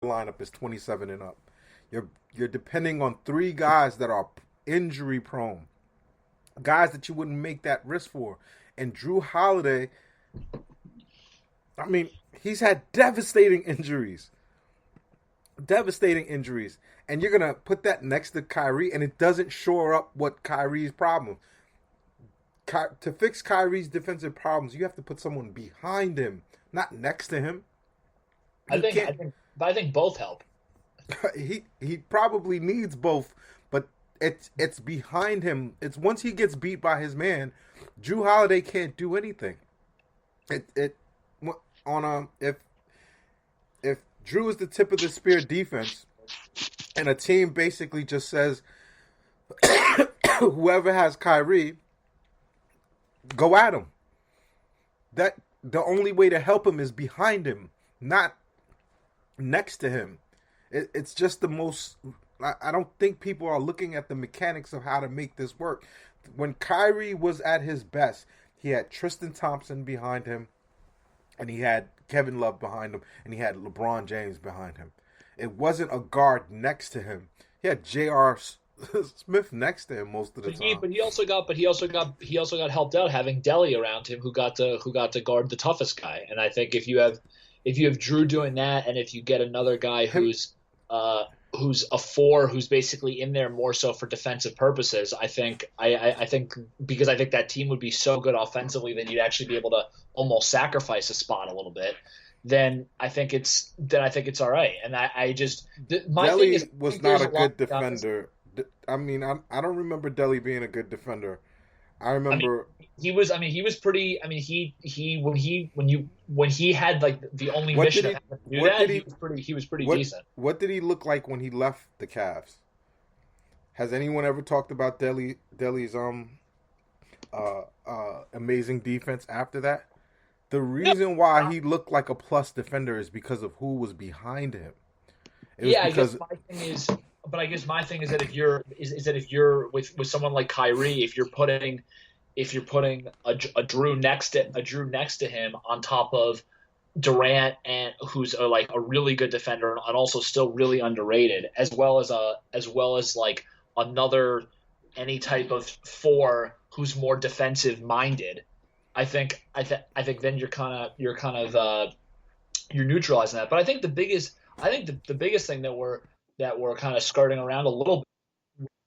lineup is 27 and up. You're depending on three guys that are injury prone, guys that you wouldn't make that risk for. And Drew Holiday, I mean, he's had devastating injuries, and you're gonna put that next to Kyrie, and it doesn't shore up what Kyrie's problem. To fix Kyrie's defensive problems, you have to put someone behind him, not next to him. I You think can't. I think but I think both help. He probably needs both, but it's behind him. It's once he gets beat by his man, Drew Holiday can't do anything. It on if Drew is the tip of the spear defense, and a team basically just says whoever has Kyrie, go at him. That the only way to help him is behind him, not next to him. It's just the most. I don't think people are looking at the mechanics of how to make this work. When Kyrie was at his best, he had Tristan Thompson behind him, and he had Kevin Love behind him, and he had LeBron James behind him. It wasn't a guard next to him. He had J.R. Smith next to him most of the time. He also got helped out having Delly around him, who got to guard the toughest guy. And I think if you have Drew doing that, and if you get another guy who's a four, who's basically in there more so for defensive purposes, I think because I think that team would be so good offensively, then you'd actually be able to almost sacrifice a spot a little bit. Then I think it's all right. And my Delly thing is, was not a good defender. I mean, I don't remember Delly being a good defender. I I mean, remember he was pretty. I mean, when he had like the only what mission did of he having to do what that, did he he was pretty what decent. what did he look like when he left the Cavs? Has anyone ever talked about Delly's amazing defense after that? The No, reason why he looked like a plus defender is because of who was behind him. It was yeah, I guess because but I guess my thing is that if you're with someone like Kyrie, if you're putting a Drew next to him on top of Durant, and who's like a really good defender and also still really underrated, as well as like another any type of four who's more defensive minded. I think then you're neutralizing that. But I think the biggest thing that we're kind of skirting around a little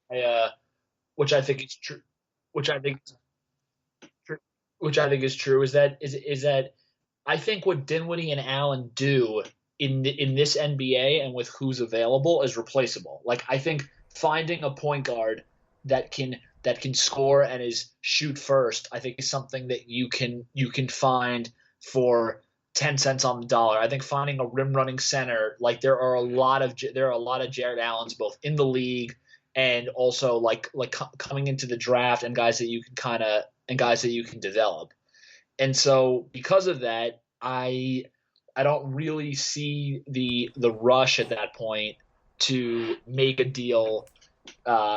bit, which I think is true, which I think which I think is true, is that I think what Dinwiddie and Allen do in this NBA and with who's available is replaceable. Like I think finding a point guard that can score and is shoot first, I think is something that you can find for 10 cents on the dollar. I think finding a rim running center, like there are a lot of Jared Allens both in the league and also coming into the draft, and guys that you can develop. And so because of that, I don't really see the rush at that point to make a deal.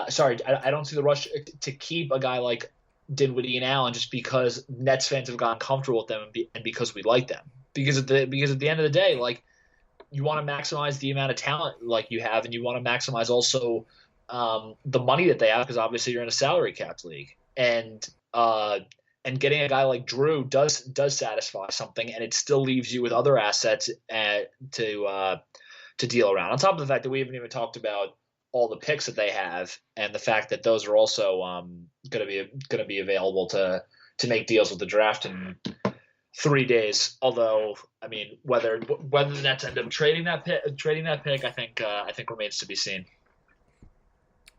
Sorry, I don't see the rush to keep a guy like Dinwiddie and Allen just because Nets fans have gotten comfortable with them, and because we like them. Because at the end of the day, like, you want to maximize the amount of talent like you have, and you want to maximize also the money that they have, because obviously you're in a salary capped league, and getting a guy like Drew does satisfy something, and it still leaves you with other assets to deal around. On top of the fact that we haven't even talked about all the picks that they have, and the fact that those are also going to be available to make deals with the draft in 3 days. Although, I mean, whether the Nets end up trading that pick, I think remains to be seen.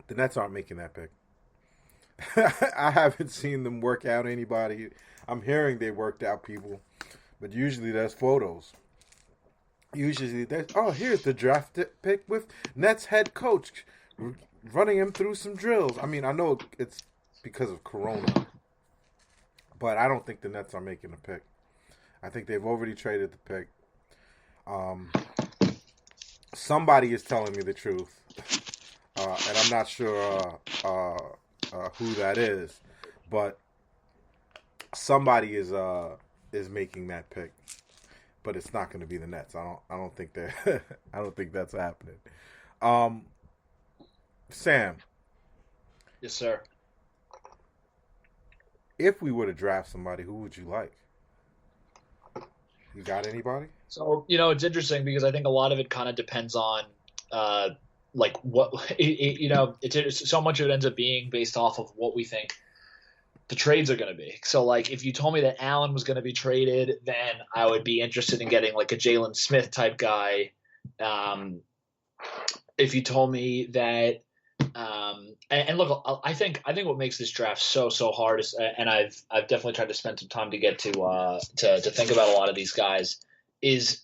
the Nets aren't making that pick. I haven't seen them work out anybody. I'm hearing they worked out people, but usually there's photos. Usually there's, oh, here's the draft pick with Nets head coach running him through some drills. I mean, I know it's because of Corona, but I don't think the Nets are making a pick. I think they've already traded the pick. Um, Somebody is telling me the truth, and I'm not sure who that is, but somebody is making that pick. but it's not going to be the Nets. I don't think that. I don't think that's happening. Um, Sam, Yes, sir. if we were to draft somebody, who would you like? You got anybody? So, it's interesting because I think a lot of it kind of depends on, uh, like what, it's so much of it ends up being based off of what we think the trades are going to be. So, like, if you told me that Allen was going to be traded, then I would be interested in getting like a Jalen Smith type guy. Um, if you told me that, and look, I think what makes this draft so hard is, and I've definitely tried to spend some time to get to think about a lot of these guys, is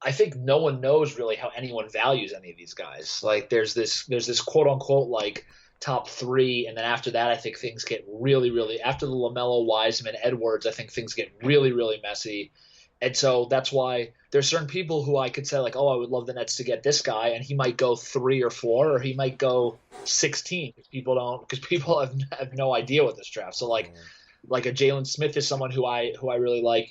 I think no one knows really how anyone values any of these guys. Like there's this quote unquote like top three, and then after that, I think things get really after the LaMelo, Wiseman, Edwards. I think things get really messy, and so that's why there's certain people who I could say like, oh, I would love the Nets to get this guy, and he might go 3 or 4, or he might go 16. Because people have no idea what this draft. So like a Jalen Smith is someone who I really like.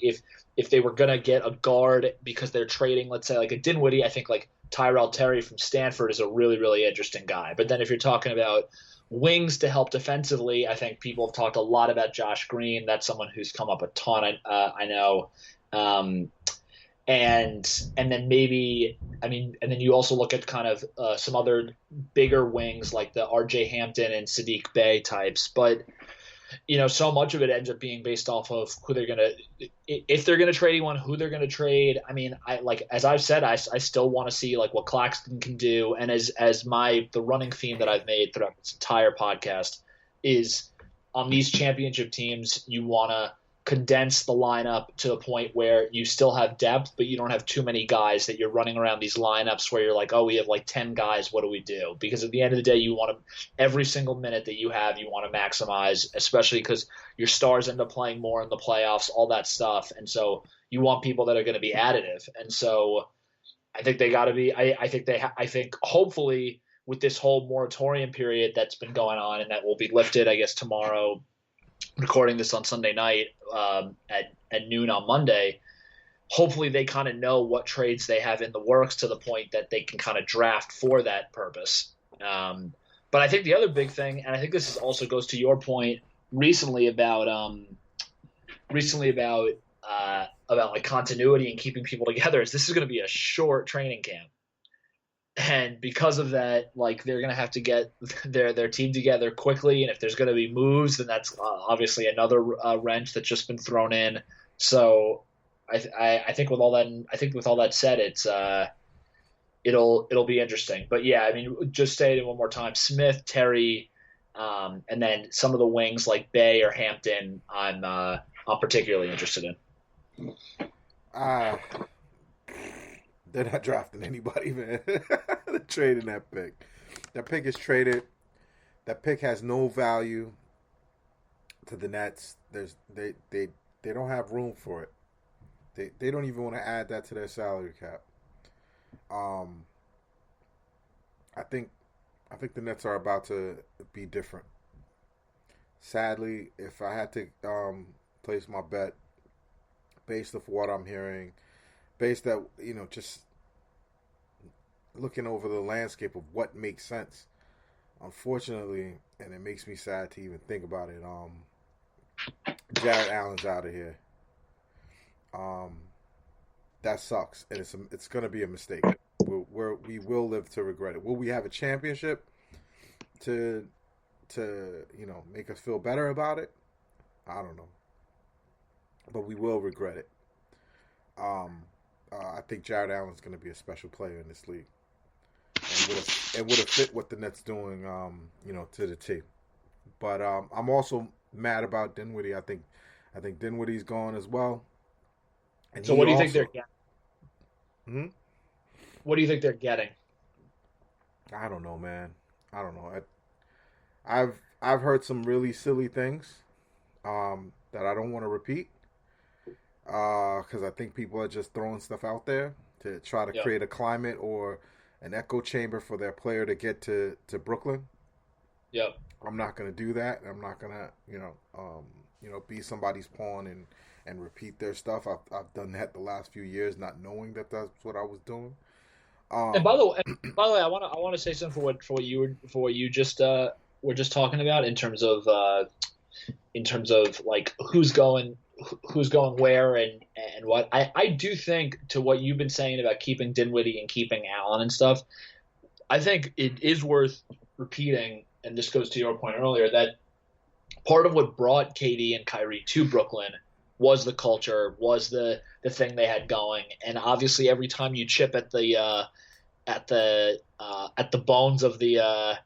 If they were gonna get a guard because they're trading, let's say like a Dinwiddie, I think like Tyrell Terry from Stanford is a really interesting guy. But then if you're talking about wings to help defensively, I think people have talked a lot about Josh Green. That's someone who's come up a ton. I know. And then maybe and then you also look at kind of some other bigger wings like the R.J. Hampton and Sadiq Bey types, but so much of it ends up being based off of who they're gonna, if they're gonna trade anyone, who they're gonna trade. I mean, I like as I've said, I still want to see like what Claxton can do, and as the running theme that I've made throughout this entire podcast is on these championship teams, you want to condense the lineup to a point where you still have depth, but you don't have too many guys that you're running around these lineups where you're like, oh, we have like 10 guys. What do we do? Because at the end of the day, you want to, every single minute that you have, you want to maximize, especially because your stars end up playing more in the playoffs, all that stuff. And so you want people that are going to be additive. And so I think they got to be, I think hopefully with this whole moratorium period that's been going on and that will be lifted, I guess, tomorrow, recording this on Sunday night at noon on Monday, hopefully they kind of know what trades they have in the works to the point that they can kind of draft for that purpose. But I think the other big thing, and I think this is also goes to your point recently about like continuity and keeping people together, is this is going to be a short training camp. And because of that, like they're gonna have to get their team together quickly, and if there's gonna be moves, then that's obviously another wrench that's just been thrown in. So I think with all that said, it's it'll be interesting. But yeah, I mean, just say it one more time: Smith, Terry, and then some of the wings like Bay or Hampton. I'm particularly interested in. Ah, they're not drafting anybody, man. They're trading that pick. That pick is traded. That pick has no value to the Nets. They don't have room for it. They don't even want to add that to their salary cap. I think the Nets are about to be different. Sadly, if I had to place my bet based off what I'm hearing, based that just looking over the landscape of what makes sense, unfortunately, and it makes me sad to even think about it, Jared Allen's out of here. That sucks, and it's going to be a mistake. We will live to regret it. Will we have a championship to make us feel better about it? I don't know, but we will regret it. I think Jared Allen's going to be a special player in this league, and would have fit what the Nets doing, to the T. But I'm also mad about Dinwiddie. I think Dinwiddie's gone as well. And so what do you think they're getting? Hmm? What do you think they're getting? I don't know, man. I don't know. I've heard some really silly things that I don't want to repeat. Because I think people are just throwing stuff out there to try to create a climate or an echo chamber for their player to get to Brooklyn. Yep. I'm not going to do that. I'm not going to, be somebody's pawn and repeat their stuff. I've done that the last few years, not knowing that that's what I was doing. And Um, by the way, I want to say something for what you just were just talking about in terms of like who's going where and what. I do think to what you've been saying about keeping Dinwiddie and keeping Allen and stuff. I think it is worth repeating, and this goes to your point earlier, that part of what brought KD and Kyrie to Brooklyn was the culture, was the thing they had going, and obviously every time you chip at the bones of the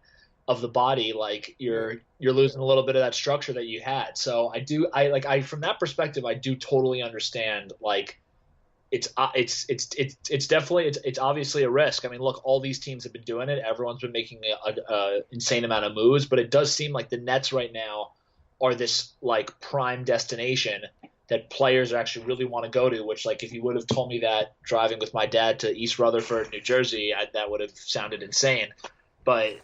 body, like you're losing a little bit of that structure that you had. So I from that perspective, I do totally understand. Like it's definitely it's obviously a risk. I mean, look, all these teams have been doing it. Everyone's been making a insane amount of moves, but it does seem like the Nets right now are this like prime destination that players actually really want to go to. Which, like, if you would have told me that driving with my dad to East Rutherford, New Jersey, that would have sounded insane. But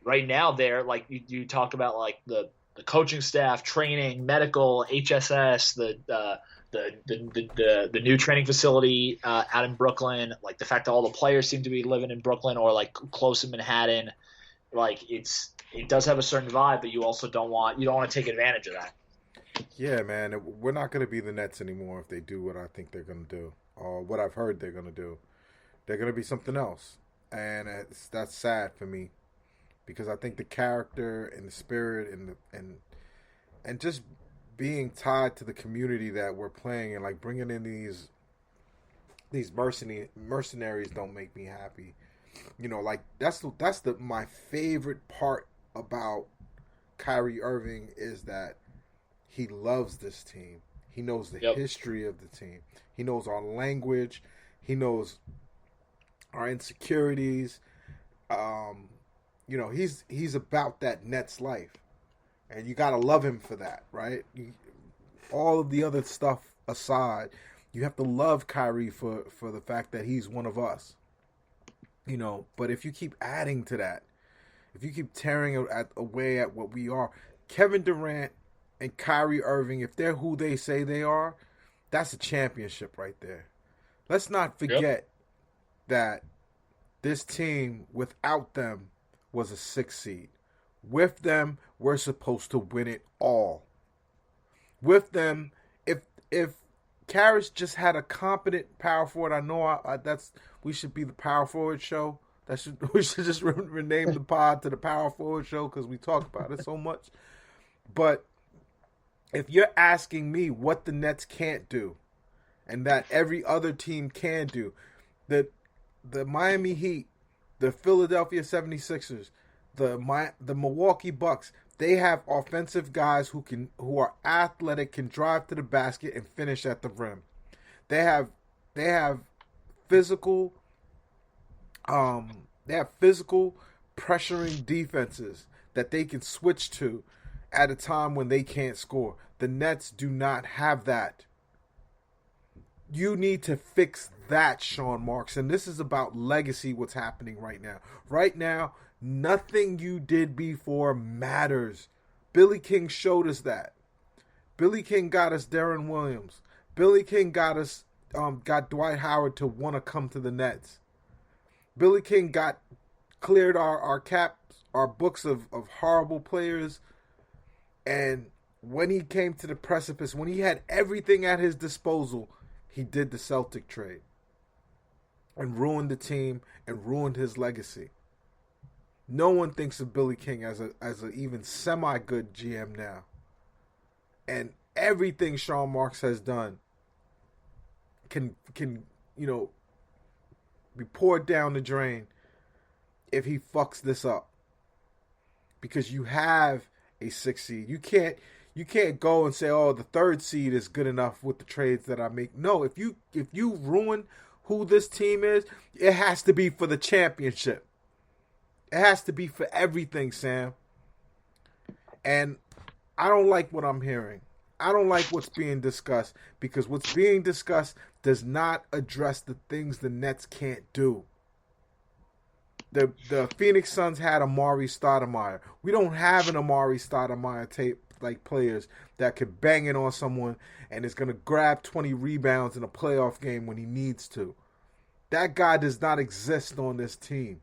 right now, they're like you talk about like the coaching staff, training, medical, HSS, the new training facility out in Brooklyn, like the fact that all the players seem to be living in Brooklyn or like close in Manhattan, like it does have a certain vibe, but you also you don't want to take advantage of that. yeah, man, we're not going to be the Nets anymore if they do what I think they're going to do, or what I've heard they're going to do. They're going to be something else, and that's sad for me because I think the character and the spirit and just being tied to the community that we're playing and like bringing in these mercenaries don't make me happy. You know, like that's the my favorite part about Kyrie Irving is that he loves this team. He knows the Yep. history of the team. He knows our language. He knows our insecurities. You know, he's about that Nets life, and you gotta love him for that, right? All of the other stuff aside, you have to love Kyrie for the fact that he's one of us. You know, but if you keep adding to that, if you keep tearing away at what we are, Kevin Durant and Kyrie Irving, if they're who they say they are, that's a championship right there. Let's not Yep. forget that this team, without them, was a 6 seed. With them, we're supposed to win it all. With them, if Karras just had a competent power forward, I know that's we should be the power forward show. We should just rename the pod to the power forward show because we talk about it so much. But if you're asking me what the Nets can't do, and that every other team can do, the Miami Heat, the Philadelphia 76ers, the Milwaukee Bucks, they have offensive guys who are athletic, can drive to the basket and finish at the rim. They have physical physical pressuring defenses that they can switch to at a time when they can't score. The Nets do not have that. You need to fix that, Sean Marks. And this is about legacy, what's happening right now. Right now, nothing you did before matters. Billy King showed us that. Billy King got us Darren Williams. Billy King got Dwight Howard to want to come to the Nets. Billy King cleared our caps, our books of horrible players. And when he came to the precipice, when he had everything at his disposal, he did the Celtic trade and ruined the team and ruined his legacy. No one thinks of Billy King as a even semi-good GM now. And everything Sean Marks has done can be poured down the drain if he fucks this up. Because you have a 6 seed. You can't go and say, "Oh, the 3rd seed is good enough with the trades that I make." No, if you ruin who this team is, it has to be for the championship. It has to be for everything, Sam. And I don't like what I'm hearing. I don't like what's being discussed because what's being discussed does not address the things the Nets can't do. The Phoenix Suns had Amari Stoudemire. We don't have an Amari Stoudemire like players that could bang it on someone and is going to grab 20 rebounds in a playoff game when he needs to. That guy does not exist on this team.